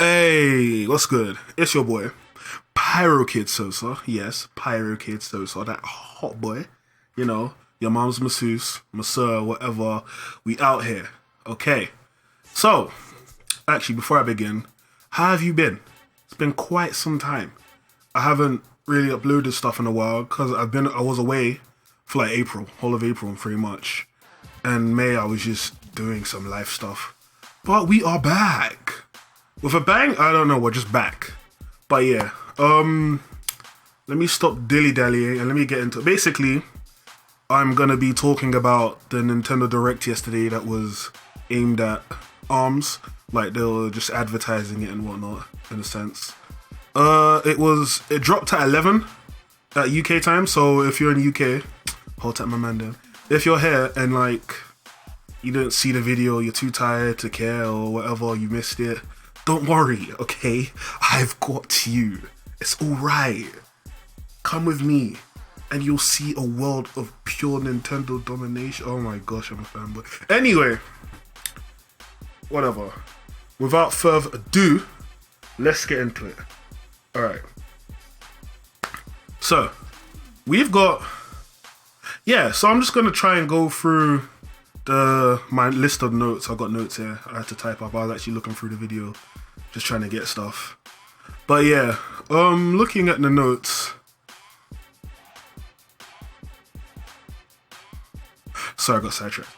Hey, what's good? It's your boy, Pyro Kid Sosa. Yes, Pyro Kid Sosa, that hot boy. You know, your mom's masseuse, masseur, whatever. We out here. Okay. So, actually, before I begin, how have you been? It's been quite some time. I haven't really uploaded stuff in a while because I was away for like April, whole of April pretty much. And May I was just doing some life stuff. But we are back. With a bang? I don't know, we're just back. But yeah, let me stop dilly-dallying and let me get into it. Basically, I'm gonna be talking about the Nintendo Direct yesterday that was aimed at ARMS. Like, they were just advertising it and whatnot, in a sense. It dropped at 11 at UK time, so if you're in the UK, hold tight my man there. If you're here and like, you didn't see the video, you're too tired to care or whatever, you missed it, don't worry, okay? I've got you. It's alright. Come with me and you'll see a world of pure Nintendo domination. Oh my gosh, I'm a fanboy. Anyway, whatever. Without further ado, let's get into it. Alright. So, we've got... Yeah, so I'm just going to try and go through my list of notes. I got notes here. I had to type up. I was actually looking through the video, just trying to get stuff. But yeah, looking at the notes. Sorry, I got sidetracked.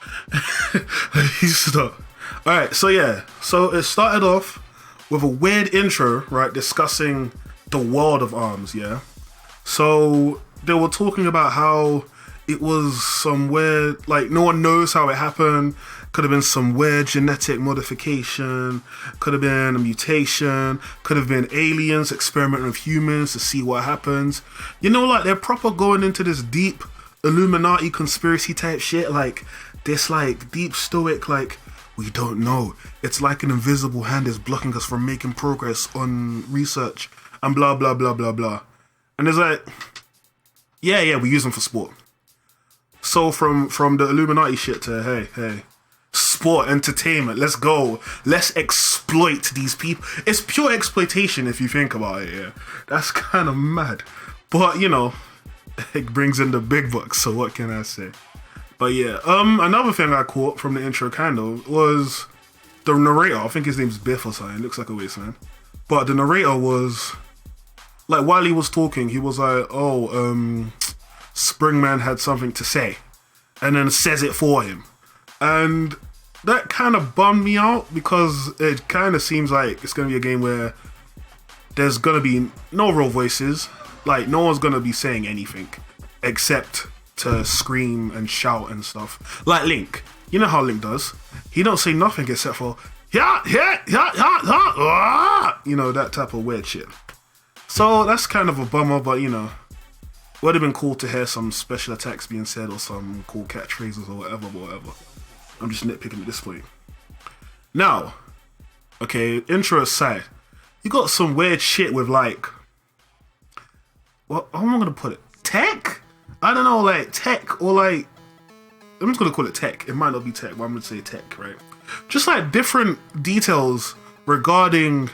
Stop. All right, so yeah, so it started off with a weird intro, right, discussing the world of ARMS. Yeah, so they were talking about how it was some weird, like, no one knows how it happened. Could have been some weird genetic modification. Could have been a mutation. Could have been aliens experimenting with humans to see what happens. You know, like, they're proper going into this deep Illuminati conspiracy type shit. Like, this, like, deep stoic, like, we don't know. It's like an invisible hand is blocking us from making progress on research and blah, blah, blah, blah, blah. And it's like, yeah, we use them for sport. So from the Illuminati shit to, hey, sport, entertainment, let's go. Let's exploit these people. It's pure exploitation if you think about it, yeah. That's kind of mad. But, you know, it brings in the big bucks, so what can I say? But yeah, another thing I caught from the intro kind of was the narrator. I think his name's Biff or something. Looks like a wasteman. But the narrator was, like, while he was talking, he was like, Springman had something to say, and then says it for him. And that kind of bummed me out because it kind of seems like it's going to be a game where there's going to be no real voices. Like, no one's going to be saying anything except to scream and shout and stuff. Like Link. You know how Link does. He don't say nothing except for, yeah, you know, that type of weird shit. So that's kind of a bummer, but, you know, would have been cool to hear some special attacks being said or some cool catchphrases or whatever. I'm just nitpicking at this point. Now, okay, intro aside, you got some weird shit with, like, how am I gonna put it? Tech? I don't know, like tech or like, I'm just gonna call it tech. It might not be tech, but I'm gonna say tech, right? Just like different details regarding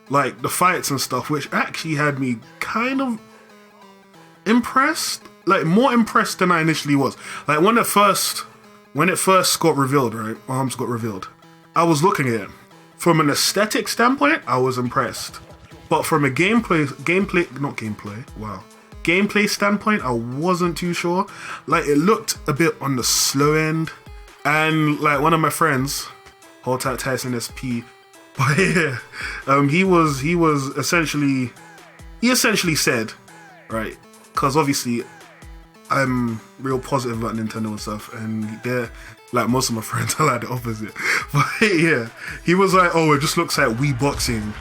like the fights and stuff, which actually had me kind of impressed, like more impressed than I initially was. Like when it first got revealed, right? ARMS got revealed. I was looking at it from an aesthetic standpoint. I was impressed, but from a gameplay standpoint, I wasn't too sure. Like, it looked a bit on the slow end, and like one of my friends, hold tight Tyson SP, but yeah, he essentially said, right? Because obviously I'm real positive about Nintendo and stuff, and they're like, most of my friends are like the opposite. But yeah, he was like, oh, it just looks like Wii Boxing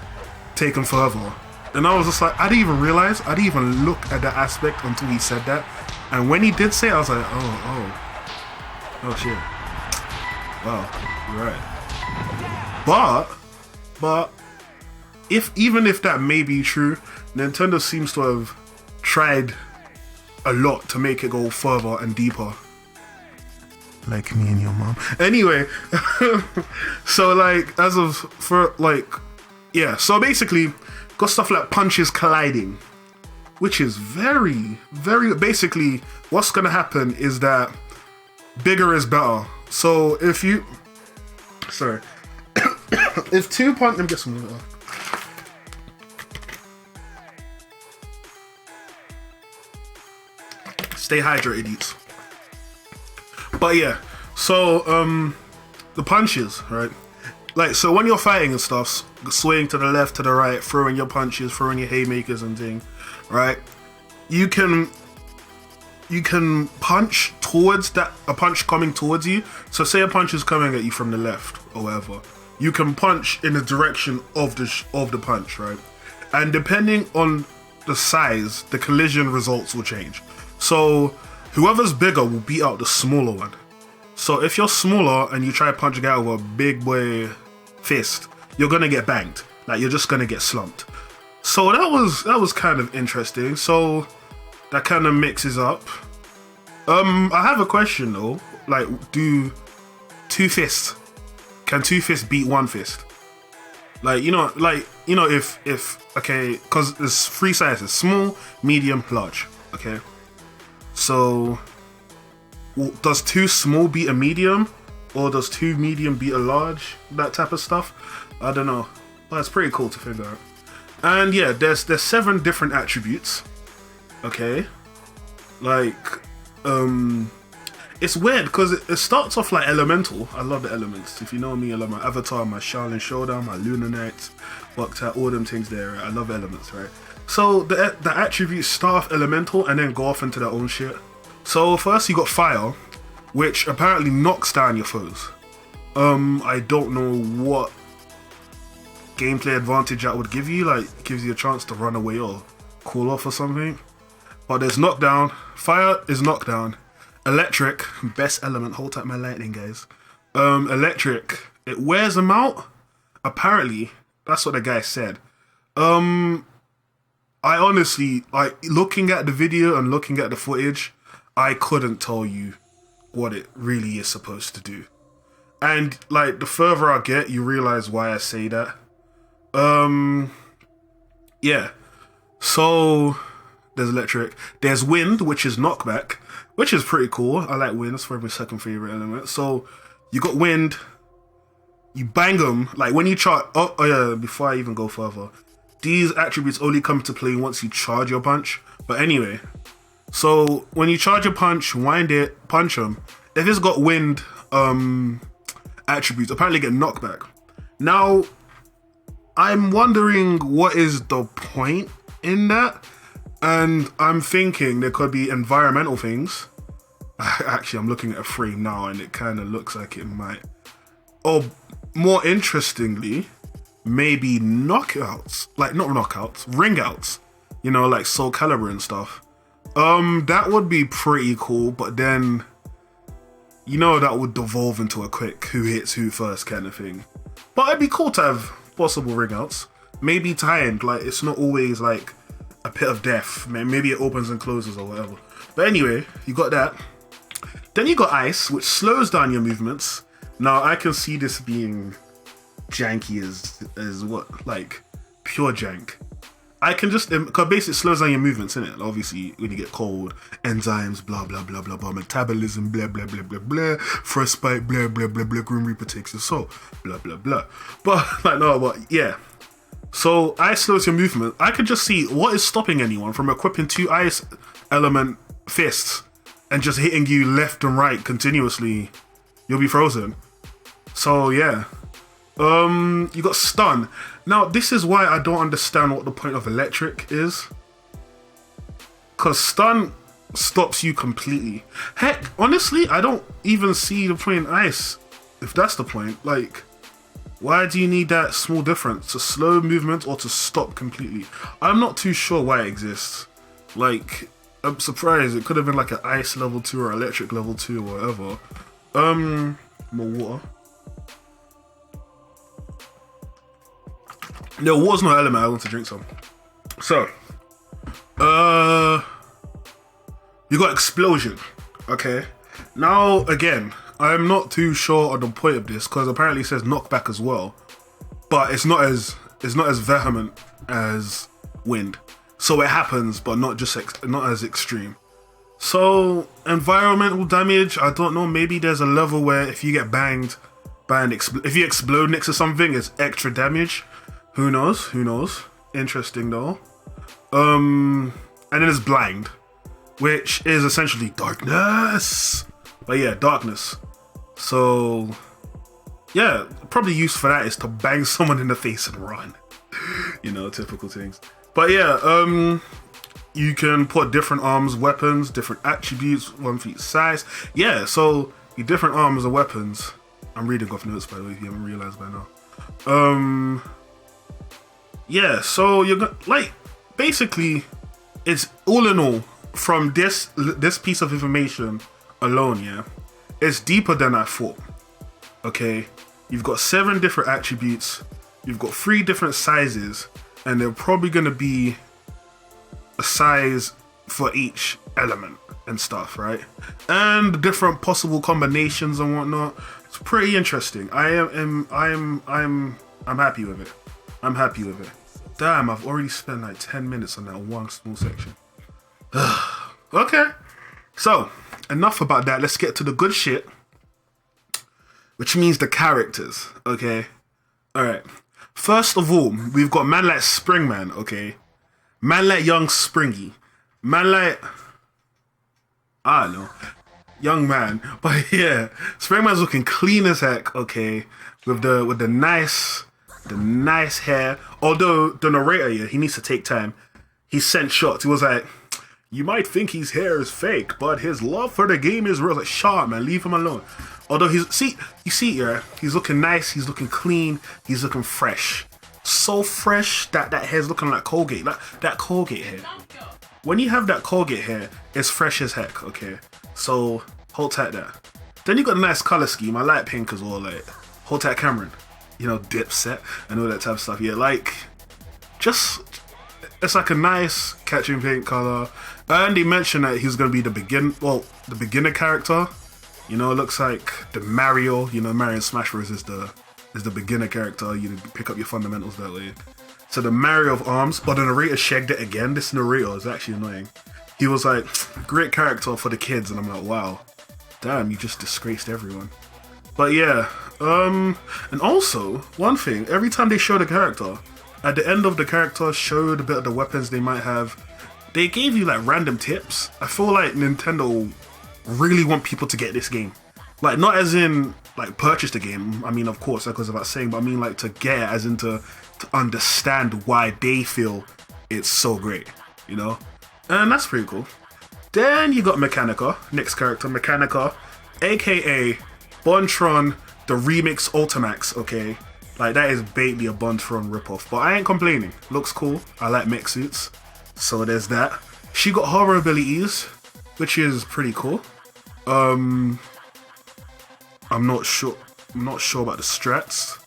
taken further. And I was just like, I didn't even realize, I didn't even look at that aspect until he said that. And when he did say it, I was like, oh shit. Wow, you're right. But even if that may be true, Nintendo seems to have tried a lot to make it go further and deeper. Like me and your mom. Anyway, so like, yeah, so basically, got stuff like punches colliding, which is very, very, basically, what's gonna happen is that bigger is better. So if you, sorry, if two punch, let me get some water. Stay hydrated, eats. But yeah, so the punches, right? Like, so when you're fighting and stuff, swaying to the left, to the right, throwing your punches, throwing your haymakers and thing, right? You can punch towards that, a punch coming towards you. So say a punch is coming at you from the left or whatever. You can punch in the direction of the punch, right? And depending on the size, the collision results will change. So whoever's bigger will beat out the smaller one. So if you're smaller and you try punching out with a big boy fist, you're gonna get banged. Like, you're just gonna get slumped. So that was kind of interesting. So that kind of mixes up. I have a question though. Like, can two fists beat one fist? Like, if okay, because there's three sizes: small, medium, large. Okay. So, does two small beat a medium, or does two medium beat a large? That type of stuff. I don't know, but it's pretty cool to figure out. And yeah, there's 7 different attributes. Okay, like it's weird because it starts off like elemental. I love the elements. If you know me, I love my Avatar, my Shaolin Showdown, my Lunar Knights, Bokta, all them things there. Right? I love elements, right? So the attributes start off elemental and then go off into their own shit. So first you got fire, which apparently knocks down your foes. I don't know what gameplay advantage that would give you, like it gives you a chance to run away or cool off or something. But there's knockdown. Fire is knockdown. Electric, best element. Hold tight my lightning, guys. Electric, it wears them out. Apparently, that's what the guy said. I honestly, like, looking at the video and looking at the footage, I couldn't tell you what it really is supposed to do. And like, the further I get, you realize why I say that. Yeah. So there's electric. There's wind, which is knockback, which is pretty cool. I like wind. That's probably my second favorite element. So you got wind. You bang them. Like when you charge. Oh yeah. Before I even go further, these attributes only come to play once you charge your punch. But anyway, so when you charge your punch, wind it, punch them. If it's got wind attributes, apparently get knockback. Now, I'm wondering what is the point in that, and I'm thinking there could be environmental things. Actually, I'm looking at a frame now, and it kind of looks like it might. Or more interestingly, maybe knockouts, like not knockouts, ring outs. You know, like Soul Calibur and stuff. That would be pretty cool, but then, you know, that would devolve into a quick who hits who first kind of thing. But it'd be cool to have possible ring outs. Maybe timed, like it's not always like a pit of death. Maybe it opens and closes or whatever. But anyway, you got that. Then you got ice, which slows down your movements. Now I can see this being janky as what? Like pure jank. I can just, because basically it slows down your movements, innit? Obviously, when you get cold, enzymes, blah, blah, blah, blah, blah, metabolism, blah, blah, blah, blah, blah, frostbite, blah, blah, blah, blah, Grim Reaper takes your soul, blah, blah, blah. But, like, no, but, yeah. So, ice slows your movement. I could just see what is stopping anyone from equipping 2 ice element fists and just hitting you left and right continuously. You'll be frozen. So, yeah. You got stun. Now, this is why I don't understand what the point of electric is. Because stun stops you completely. Heck, honestly, I don't even see the point in ice, if that's the point. Like, why do you need that small difference? To slow movement or to stop completely? I'm not too sure why it exists. Like, I'm surprised. It could have been like an ice level 2 or electric level 2 or whatever. More water. No, water's not an element. I want to drink some. So, you got explosion. Okay. Now, again, I'm not too sure on the point of this because apparently it says knockback as well, but it's not as is not as vehement as wind. So it happens, but not just not as extreme. So environmental damage, I don't know. Maybe there's a level where if you get banged by if you explode next to something, it's extra damage. Who knows? Who knows? Interesting though. And then there's blind, which is essentially darkness. But yeah, darkness. So yeah, probably use for that is to bang someone in the face and run. You know, typical things. But yeah, you can put different arms, weapons, different attributes, 1 feet size. Yeah, so your different arms and weapons. I'm reading off notes, by the way, if you haven't realized by now. Yeah, so you're gonna, like, basically, it's all in all, from this piece of information alone, yeah, it's deeper than I thought. Okay, you've got 7 different attributes, you've got 3 different sizes, and they're probably gonna be a size for each element and stuff, right? And different possible combinations and whatnot. It's pretty interesting. I'm happy with it. I'm happy with it. Damn, I've already spent like 10 minutes on that one small section. Okay, so enough about that. Let's get to the good shit, which means the characters. Okay, all right. First of all, we've got man like Springman. Okay, man like Young Springy, man like, I don't know, young man. But yeah, Springman's looking clean as heck. Okay, with the nice hair. Although the narrator, yeah, he needs to take time. He sent shots. He was like, you might think his hair is fake, but his love for the game is real. Like, shut up, man, leave him alone. Although you see, yeah, he's looking nice, he's looking clean, he's looking fresh. So fresh that hair's looking like Colgate. That Colgate hair. When you have that Colgate hair, it's fresh as heck, okay? So, hold tight there. Then you got a nice color scheme. I like pink as well, like, hold tight Cameron. You know, Dipset and all that type of stuff. Yeah, like, just, it's like a nice catching paint color. And he mentioned that he's going to be the beginner character. You know, it looks like the Mario, you know, Mario Smash Bros. is the beginner character. You pick up your fundamentals that way. So the Mario of Arms, but the narrator shagged it again. This narrator is actually annoying. He was like, great character for the kids. And I'm like, wow, damn, you just disgraced everyone. But yeah, and also, one thing, every time they show the character, at the end of the character, showed a bit of the weapons they might have, they gave you like random tips. I feel like Nintendo really want people to get this game. Like, not as in, like, purchase the game. I mean, of course, that goes without saying, but I mean, like, to get it, as in to understand why they feel it's so great, you know? And that's pretty cool. Then you got Mechanica, next character, Mechanica, aka Bontron, the remix Ultimax, okay? Like, that is basically a Bontron ripoff, but I ain't complaining. Looks cool. I like mech suits. So there's that. She got horror abilities, which is pretty cool. I'm not sure about the strats.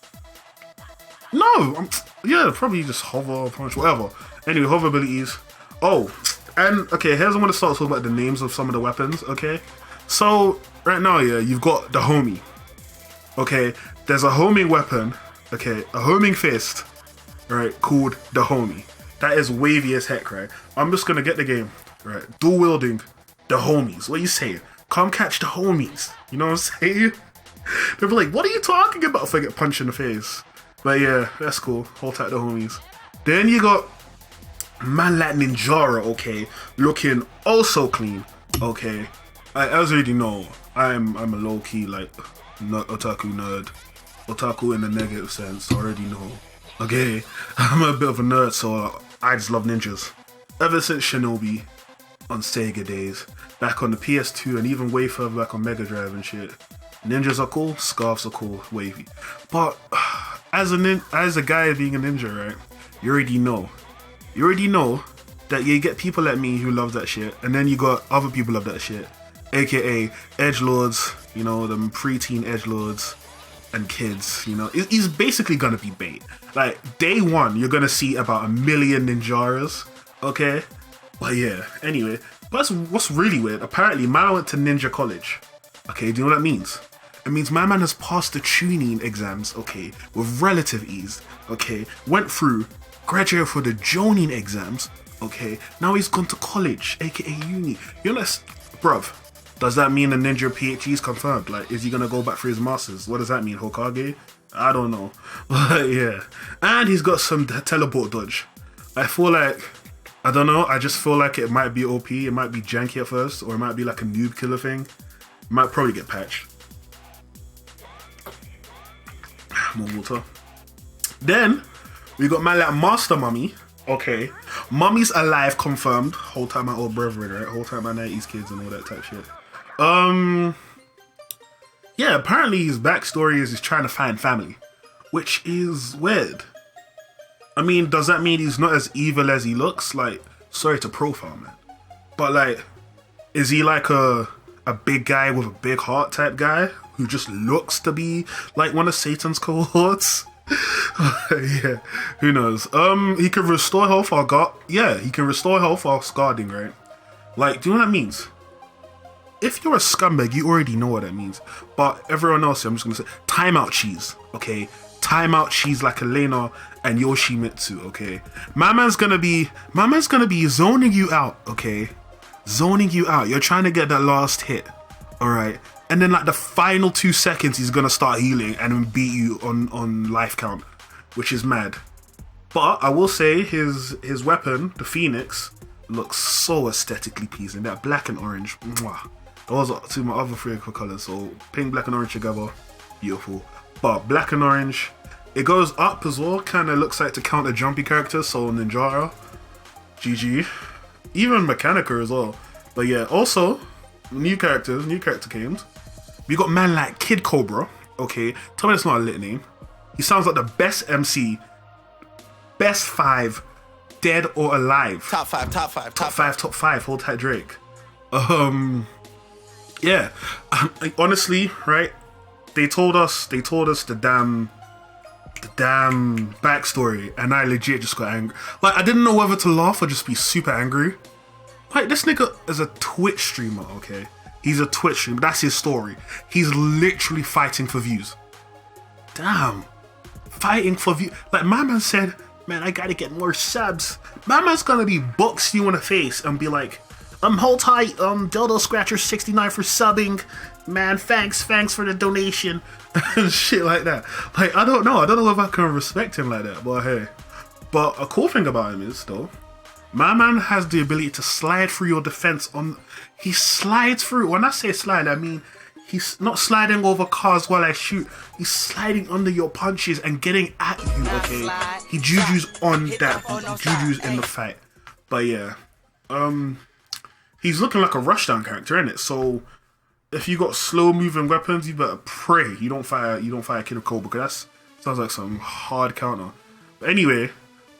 No, yeah, probably just hover, punch, whatever. Anyway, hover abilities. Oh, and okay, here's I want to start talking about the names of some of the weapons, okay? So, right now, yeah, you've got the homie. Okay, there's a homing weapon, okay, a homing fist, right, called the homie. That is wavy as heck, right? I'm just gonna get the game, right? Dual wielding the homies. What are you saying? Come catch the homies. You know what I'm saying? They'll be like, what are you talking about if I get punched in the face? But yeah, that's cool. Hold tight the homies. Then you got man like Ninjara, okay, looking also clean, okay. As you already know, I'm a low key like otaku nerd, otaku in the negative sense. Already know, okay. I'm a bit of a nerd, so I just love ninjas. Ever since Shinobi on Sega days, back on the PS2, and even way further back on Mega Drive and shit. Ninjas are cool, scarves are cool, wavy. But as a guy being a ninja, right? You already know that you get people like me who love that shit, and then you got other people love that shit, aka edgelords, you know, them preteen edgelords and kids, you know. He's basically gonna be bait. Like, day one, you're gonna see about 1 million ninjaras, okay? But yeah, anyway, what's really weird, apparently, man went to ninja college. Okay, do you know what that means? It means my man has passed the tuning exams, okay, with relative ease, okay, went through, graduated for the joning exams, okay, now he's gone to college, aka uni. You know, bruv, does that mean the ninja PhD is confirmed? Like, is he gonna go back for his masters? What does that mean, Hokage? I don't know. But yeah, and he's got some teleport dodge. I feel like, I don't know, I just feel like it might be OP, it might be janky at first, or it might be like a noob killer thing. It might probably get patched. More water. Then, we got man like Master Mummy. Okay. Mummy's alive, confirmed. Whole time my old brethren, right? Whole time my 90s kids and all that type shit. Yeah, apparently his backstory is he's trying to find family. Which is weird. I mean, does that mean he's not as evil as he looks? Like, sorry to profile, man. But like, is he like a big guy with a big heart type guy who just looks to be like one of Satan's cohorts? Yeah, who knows? He can restore health while he can restore health while guarding, right? Like, do you know what that means? If you're a scumbag, you already know what that means. But everyone else, I'm just gonna say timeout cheese, okay? Timeout cheese like Elena and Yoshimitsu, okay? My man's gonna be zoning you out, okay? Zoning you out. You're trying to get that last hit, alright? And then like the final 2 seconds, he's gonna start healing and then beat you on life count, which is mad. But I will say his weapon, the Phoenix, looks so aesthetically pleasing. That black and orange, mwah. Those are two of my other three colors. So pink, black, and orange together, beautiful. But black and orange, it goes up as well. Kind of looks like to counter jumpy characters. So Ninjara, GG, even Mechanica as well. But yeah, also new character games. We got man like Kid Cobra. Okay, tell me that's not a lit name. He sounds like the best MC, best 5, dead or alive. Top five. Hold tight, Drake. Yeah. Honestly, right? They told us the damn backstory, and I legit just got angry. Like, I didn't know whether to laugh or just be super angry. Like, this nigga is a Twitch streamer, okay? He's a Twitch streamer. That's his story. He's literally fighting for views. Damn. Fighting for views. Like, my man said, man, I gotta get more subs. My man's gonna be box you in the face and be like, hold tight, Dildo Scratcher 69 for subbing. Man, thanks for the donation. And shit like that. Like, I don't know if I can respect him like that, but hey. But a cool thing about him is, though, my man has the ability to slide through your defense he slides through. When I say slide, I mean he's not sliding over cars while I shoot. He's sliding under your punches and getting at you, okay? He juju's on that. He juju's in the fight. But yeah. He's looking like a rushdown character, innit? So if you got slow moving weapons, you better pray you don't fire Kid of Cobra, because that sounds like some hard counter. But anyway,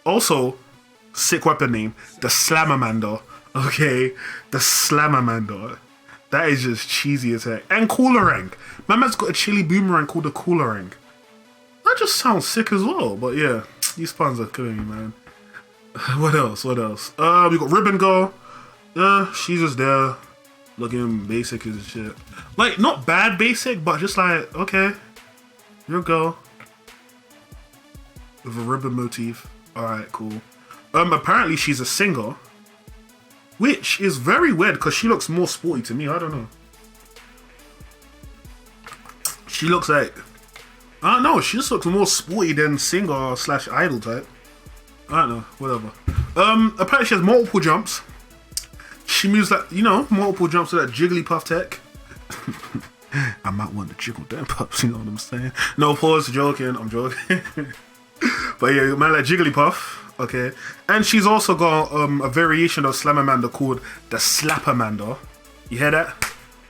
also sick weapon name, the Slammermander. Okay, the Slammermander. That is just cheesy as heck. And Coolerang. My man's got a chili boomerang called the Coolerang. That just sounds sick as well. But yeah, these puns are killing me, man. What else? We got Ribbon Girl. She's just there, looking basic as shit. Like, not bad basic, but just like, okay, here we go. With a ribbon motif. Alright, cool. Apparently she's a singer. Which is very weird, because she looks more sporty to me, I don't know. She looks like, I don't know, she just looks more sporty than singer / idol type. I don't know, whatever. Apparently she has multiple jumps. She moves like, multiple jumps with that Jigglypuff tech. I might want to jiggle them pups, you know what I'm saying? No, pause, joking, I'm joking. But yeah, man like Jigglypuff, okay. And she's also got a variation of Slammermander called the Slappermander. You hear that?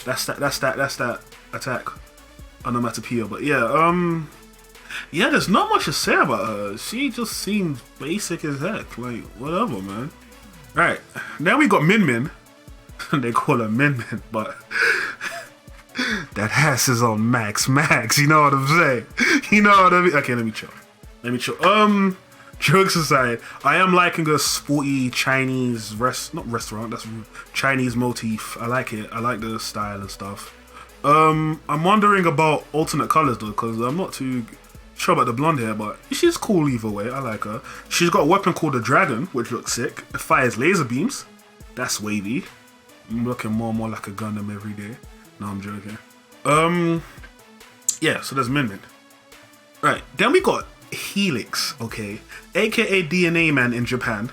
That's that attack onomatopoeia. But yeah, yeah, there's not much to say about her. She just seems basic as heck. Like, whatever, man. Right, now we got Min. They call her Min, but that ass is on max, you know what I'm saying? You know what I mean? Okay, let me chill. Jokes aside, I am liking a sporty Chinese not restaurant, that's Chinese motif. I like it. I like the style and stuff. I'm wondering about alternate colors though, because I'm not too sure about the blonde hair, but she's cool either way. I like her. She's got a weapon called the Dragon, which looks sick. It fires laser beams. That's wavy. I'm looking more and more like a Gundam every day. No, I'm joking. Yeah, so there's Minion. Right, then we got Helix, okay, aka DNA Man in Japan.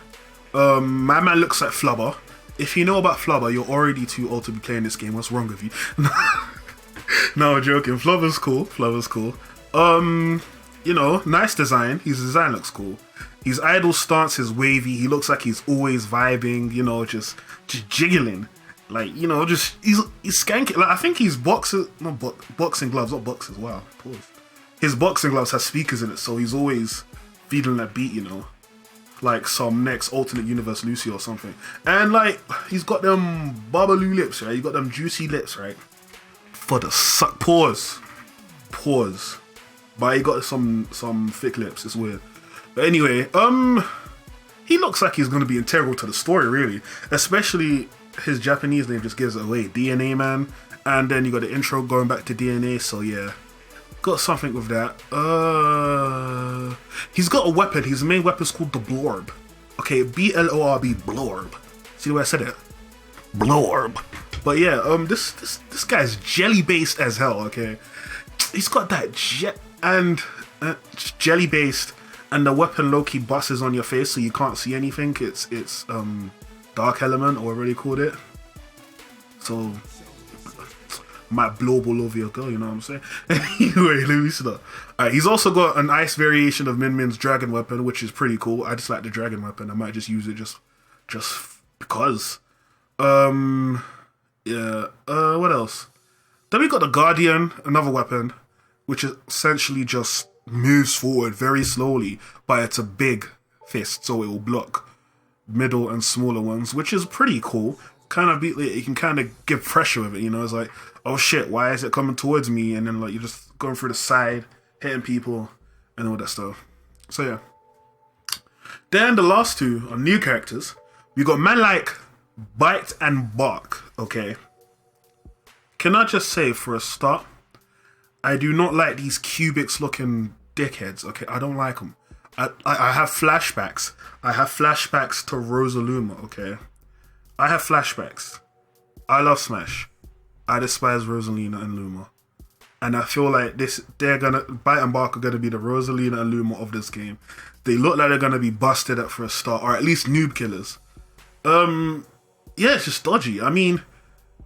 My man looks like Flubber. If you know about Flubber, you're already too old to be playing this game. What's wrong with you? No, I'm joking. Flubber's cool. Flubber's cool. You know, nice design. His design looks cool. His idle stance is wavy. He looks like he's always vibing, you know, just jiggling. Like, you know, just he's skanking. Like, I think he's boxing gloves, not boxers. Wow, pause. His boxing gloves has speakers in it, so he's always feeling that beat, you know, like some next alternate universe Lucy or something. And like, he's got them babaloo lips, right? He got them juicy lips, right? For the suck. Pause. But he got some thick lips. It's weird. But anyway, he looks like he's gonna be integral to the story, really. Especially his Japanese name just gives it away, DNA Man. And then you got the intro going back to DNA. So yeah, got something with that. He's got a weapon. His main weapon is called the Blorb. Okay, BLORB, Blorb. See the way I said it? Blorb. But yeah, this guy's jelly based as hell. Okay, he's got that jelly based, and the weapon low-key busts on your face, so you can't see anything. It's dark element, or whatever they called it. So might blow all over your girl, you know what I'm saying? Anyway, let me stop. Alright, he's also got an ice variation of Min Min's dragon weapon, which is pretty cool. I just like the dragon weapon. I might just use it just because. Yeah. What else? Then we got the Guardian, another weapon, which essentially just moves forward very slowly, but it's a big fist, so it will block middle and smaller ones, which is pretty cool. Kind of you can kind of give pressure with it, you know. It's like, oh shit, why is it coming towards me? And then like you're just going through the side, hitting people, and all that stuff. So yeah. Then the last two are new characters. We got man like Bite and Bark. Okay. Can I just say for a start, I do not like these Cubics looking dickheads. Okay, I don't like them. I have flashbacks. I have flashbacks to Rosaluma. Okay. I have flashbacks. I love Smash. I despise Rosalina and Luma. And I feel like Bite and Bark are gonna be the Rosalina and Luma of this game. They look like they're gonna be busted at for a start, or at least noob killers. Yeah, it's just dodgy. I mean,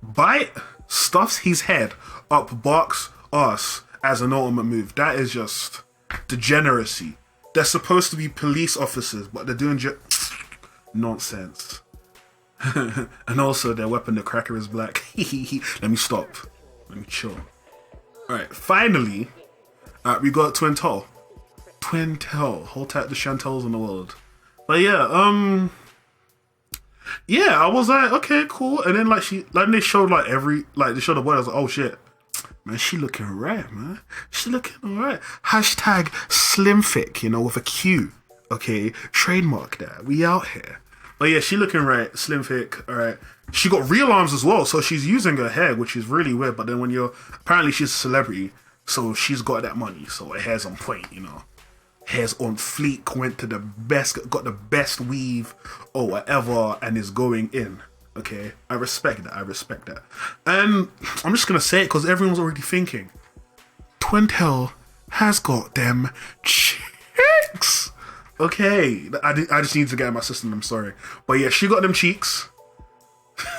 Bite stuffs his head up Bark's ass as an ultimate move. That is just degeneracy. They're supposed to be police officers, but they're doing nonsense. And also their weapon, the cracker, is black. Let me stop. Let me chill. Alright, finally, we got Twin Tail. Hold tight the Chantels in the world. But yeah, yeah, I was like, okay, cool. And then they showed they showed the boy. I was like, oh shit, man, she looking right, man. She looking alright. Hashtag slim thick, you know, with a Q. Okay, trademark that. We out here. But yeah, she looking right, slim thick, alright. She got real arms as well, so she's using her hair, which is really weird. But then apparently she's a celebrity, so she's got that money, so her hair's on point, you know. Hair's on fleek, went to got the best weave or whatever, and is going in. Okay, I respect that. And I'm just gonna say it because everyone's already thinking, Twin Tail has got them cheeks. Okay, I just need to get in my system, I'm sorry. But yeah, she got them cheeks.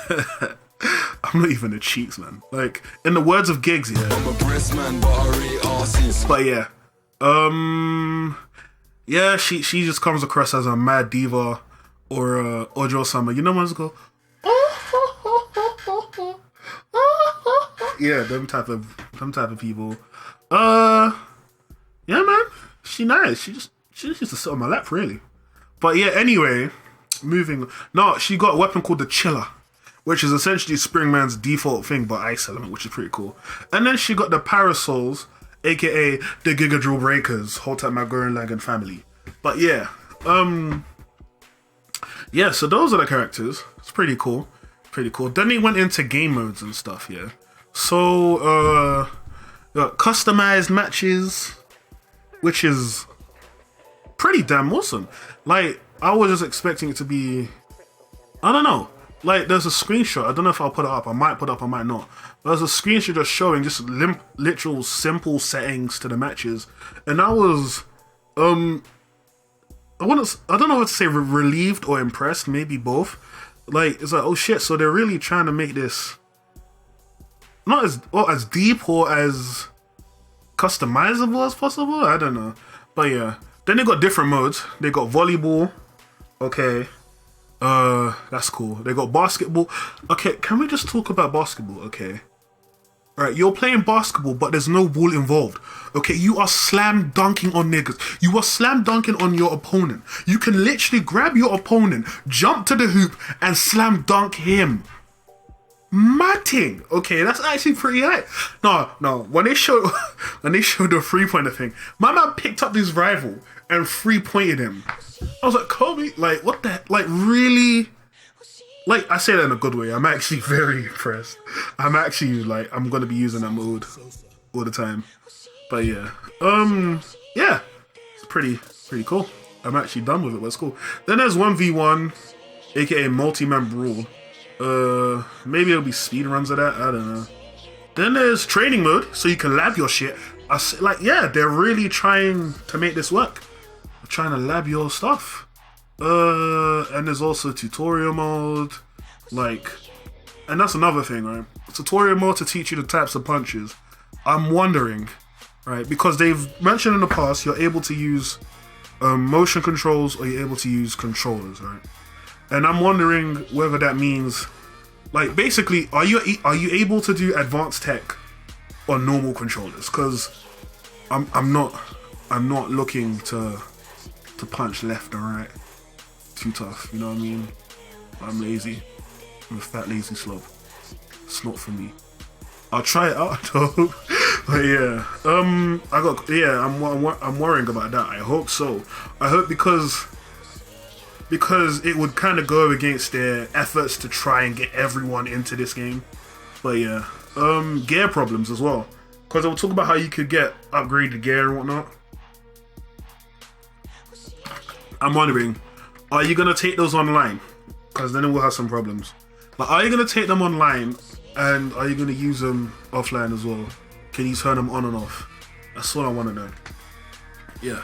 I'm not even the cheeks, man. Like, in the words of Giggs, yeah. I'm a breast man, but I rate arses. But yeah. Yeah, she just comes across as a mad diva or Ojo Sama. You know when go, yeah, them type of people. Yeah, man, she nice. She just used to sit on my lap, really. But yeah, anyway, she got a weapon called the Chiller, which is essentially Springman's default thing, but ice element, which is pretty cool. And then she got the Parasols, aka the Giga Drill Breakers, hold tight my Gurren Lagann family. But yeah, yeah, so those are the characters. It's pretty cool. Then they went into game modes and stuff, yeah. So, customized matches, which is pretty damn awesome. Like, I was just expecting it to be, I don't know. Like, there's a screenshot. I don't know if I'll put it up. I might put it up, I might not. There's a screenshot just showing just literal simple settings to the matches, and I was, I don't know what to say, relieved or impressed, maybe both. Like, it's like, oh shit, so they're really trying to make this not as deep or as customizable as possible. I don't know, but yeah. Then they got different modes. They got volleyball. Okay, that's cool. They got basketball. Okay, can we just talk about basketball? Okay, all right. You're playing basketball, but there's no ball involved. Okay, you are slam dunking on niggas. You are slam dunking on your opponent. You can literally grab your opponent, jump to the hoop, and slam dunk him. Matting. Okay, that's actually pretty high. No. When they showed the 3-pointer thing, my man picked up his rival and 3-pointed him. I was like, Kobe, like, what the heck? Like, really? Like, I say that in a good way. I'm actually very impressed. I'm actually, like, I'm gonna be using that mode all the time. But yeah. Yeah. It's pretty cool. I'm actually done with it, but it's cool. Then there's 1v1, aka multi-man brawl. Maybe it'll be speed runs of that. I don't know. Then there's training mode, so you can lab your shit. Like, yeah, they're really trying to make this work. They're trying to lab your stuff. And there's also tutorial mode, like, and that's another thing, right? Tutorial mode to teach you the types of punches. I'm wondering, right? Because they've mentioned in the past you're able to use motion controls or you're able to use controllers, right? And I'm wondering whether that means, like, basically, are you able to do advanced tech on normal controllers? Because I'm not looking to punch left or right. Too tough, you know what I mean? I'm lazy. I'm a fat lazy slob. It's not for me. I'll try it out though. But yeah, I'm worrying about that. I hope so. I hope because it would kind of go against their efforts to try and get everyone into this game. But yeah, gear problems as well, because I will talk about how you could get upgraded gear and whatnot. I'm wondering, are you gonna take those online? Because then we'll have some problems. Like, are you gonna take them online, and are you gonna use them offline as well? Can you turn them on and off? That's what I want to know. Yeah.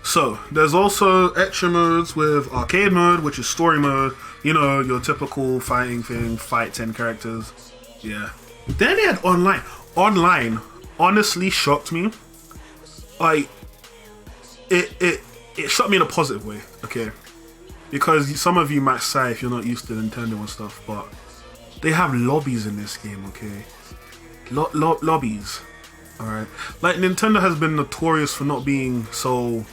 So, there's also extra modes with arcade mode, which is story mode. You know, your typical fighting thing, fight 10 characters. Yeah. Then they had online. Online honestly shocked me. Like, it shocked me in a positive way, okay? Because some of you might sigh if you're not used to Nintendo and stuff, but they have lobbies in this game, okay? Lobbies. Alright. Like, Nintendo has been notorious for not being so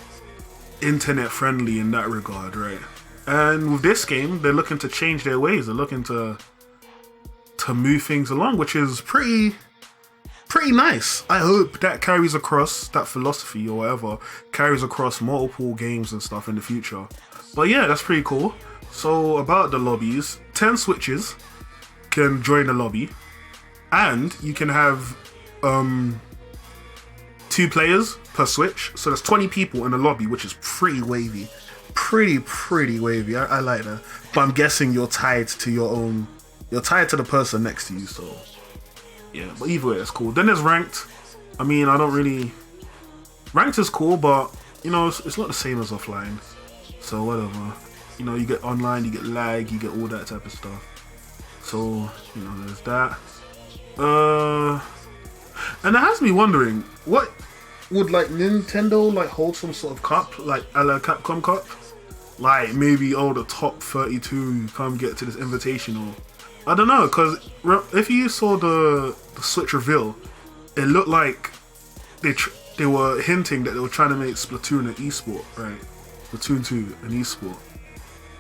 internet friendly in that regard, right? And with this game, they're looking to change their ways. They're looking to move things along, which is pretty nice. I hope that carries across, that philosophy or whatever carries across multiple games and stuff in the future. But yeah, that's pretty cool. So about the lobbies, 10 switches can join the lobby, and you can have 2 players per switch, so there's 20 people in the lobby, which is pretty wavy. Pretty wavy. I like that. But I'm guessing you're tied to the person next to you, so yeah. But either way, it's cool. Then there's ranked. I mean, ranked is cool, but you know, it's not the same as offline. So whatever. You know, you get online, you get lag, you get all that type of stuff. So, you know, there's that. And it has me wondering, what would like Nintendo like hold some sort of cup, like a la Capcom Cup? Like maybe the top 32 come get to this invitational. I don't know, because if you saw the Switch reveal, it looked like they were hinting that they were trying to make Splatoon an esport, right? Splatoon 2 an esport.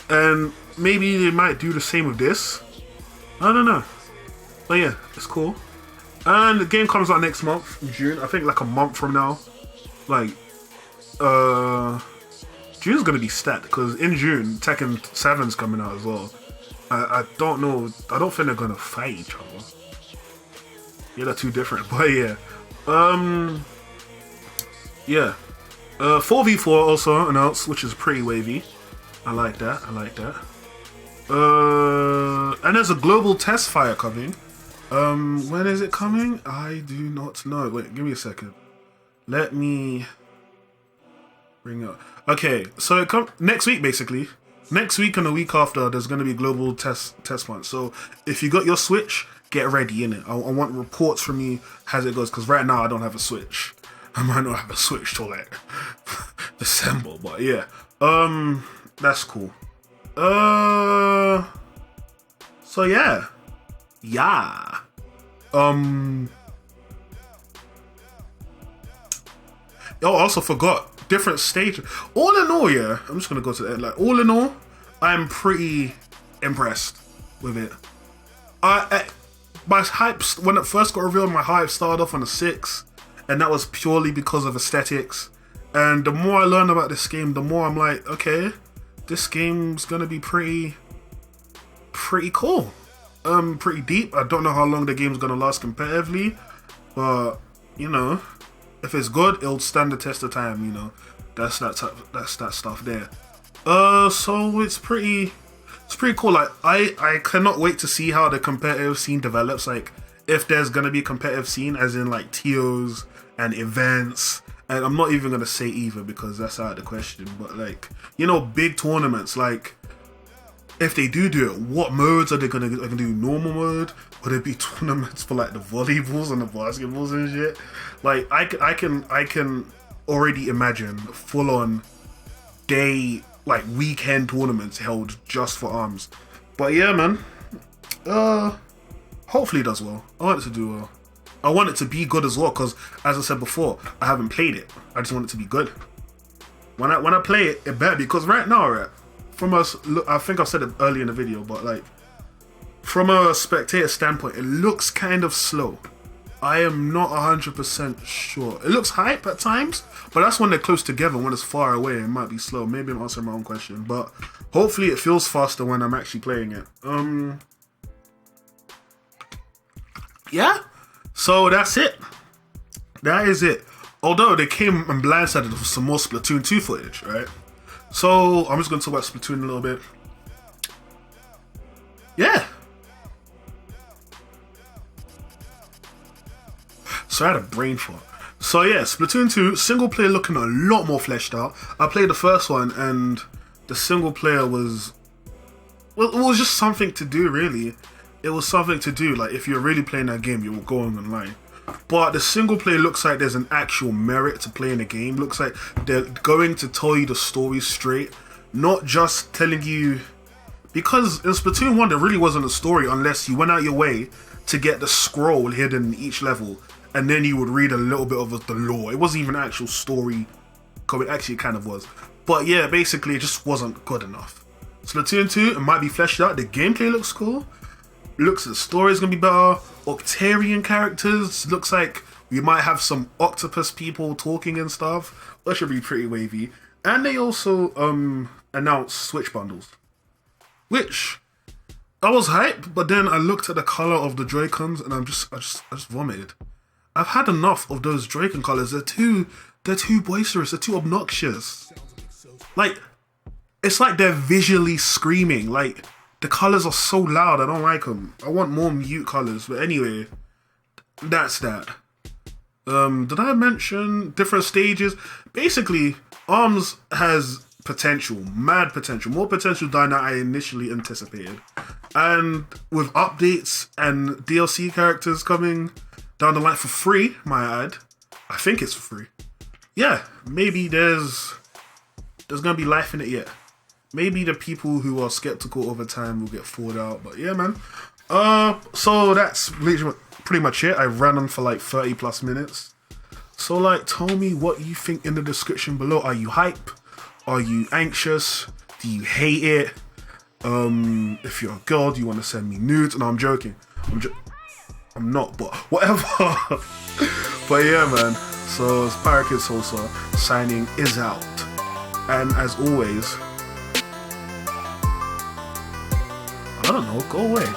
And maybe they might do the same with this. I don't know. But yeah, it's cool. And the game comes out next month, in June. I think like a month from now. Like, June's gonna be stacked, because in June, Tekken 7's coming out as well. I don't know. I don't think they're gonna fight each other. Yeah, they're two different, but yeah. Yeah. 4v4 also announced, which is pretty wavy. I like that. And there's a global test fire coming. When is it coming? I do not know. Wait, give me a second. Let me bring up. Okay, so it come next week basically. Next week and the week after, there's going to be global test points. So if you got your Switch, get ready in it. I want reports from you as it goes, because right now I don't have a Switch. I might not have a Switch till like December, but yeah. That's cool. So yeah. Oh, I also forgot different stages. All in all, yeah, I'm just gonna go to the end. Like, all in all, I'm pretty impressed with it. My hype, when it first got revealed, my hype started off on a 6, and that was purely because of aesthetics. And the more I learn about this game, the more I'm like, okay, this game's gonna be pretty cool. Pretty deep. I don't know how long the game's gonna last competitively, but you know, if it's good, it'll stand the test of time. You know, that's that stuff there. So it's pretty cool. Like I cannot wait to see how the competitive scene develops. Like if there's gonna be a competitive scene, as in like TOs and events. And I'm not even gonna say either because that's out of the question. But like, you know, big tournaments. Like if they do it, what modes are they gonna do? Normal mode? Would it be tournaments for like the volleyballs and the basketballs and shit? Like I can already imagine full on day, like weekend tournaments held just for ARMS. But yeah, man. Hopefully it does well. I want it to do well. I want it to be good as well, because as I said before, I haven't played it. I just want it to be good. When I play it, it better be, because right now, right, from us, I think I said it earlier in the video, but like from a spectator standpoint, it looks kind of slow. I am not 100% sure. It looks hype at times, but that's when they're close together. When it's far away, it might be slow. Maybe I'm answering my own question, but hopefully it feels faster when I'm actually playing it. Yeah. So that's it. That is it. Although they came and blindsided with some more Splatoon 2 footage, right? So I'm just going to talk about Splatoon a little bit. Yeah. So I had a brain fart. So yeah, Splatoon 2, single player looking a lot more fleshed out. I played the first one and the single player was... Well, it was just something to do, really. It was something to do. Like, if you're really playing that game, you're going online. But the single player looks like there's an actual merit to playing the game. Looks like they're going to tell you the story straight. Not just telling you... Because in Splatoon 1, there really wasn't a story unless you went out your way to get the scroll hidden in each level. And then you would read a little bit of the lore. It wasn't even an actual story. It actually kind of was. But yeah, basically, it just wasn't good enough. Splatoon 2, it might be fleshed out. The gameplay looks cool. Looks like the story's gonna be better. Octarian characters. Looks like we might have some octopus people talking and stuff. That should be pretty wavy. And they also announced Switch bundles, which I was hyped, but then I looked at the color of the Joy-Cons and I just vomited. I've had enough of those Joy-Con colors. They're too boisterous. They're too obnoxious. Like, it's like they're visually screaming. Like, the colors are so loud. I don't like them. I want more mute colors. But anyway, that's that. Did I mention different stages? Basically, ARMS has potential, mad potential, more potential than I initially anticipated. And with updates and DLC characters coming down the line for free, might I add. I think it's for free. Yeah, maybe there's gonna be life in it yet. Maybe the people who are skeptical over time will get fooled out, but yeah, man. So that's pretty much it. I ran on for like 30 plus minutes. So like, tell me what you think in the description below. Are you hype? Are you anxious? Do you hate it? If you're a girl, do you want to send me nudes? No, I'm joking. I'm not, but whatever. But yeah, man. So it's Parakeet Sosa signing is out. And as always, I don't know, go away.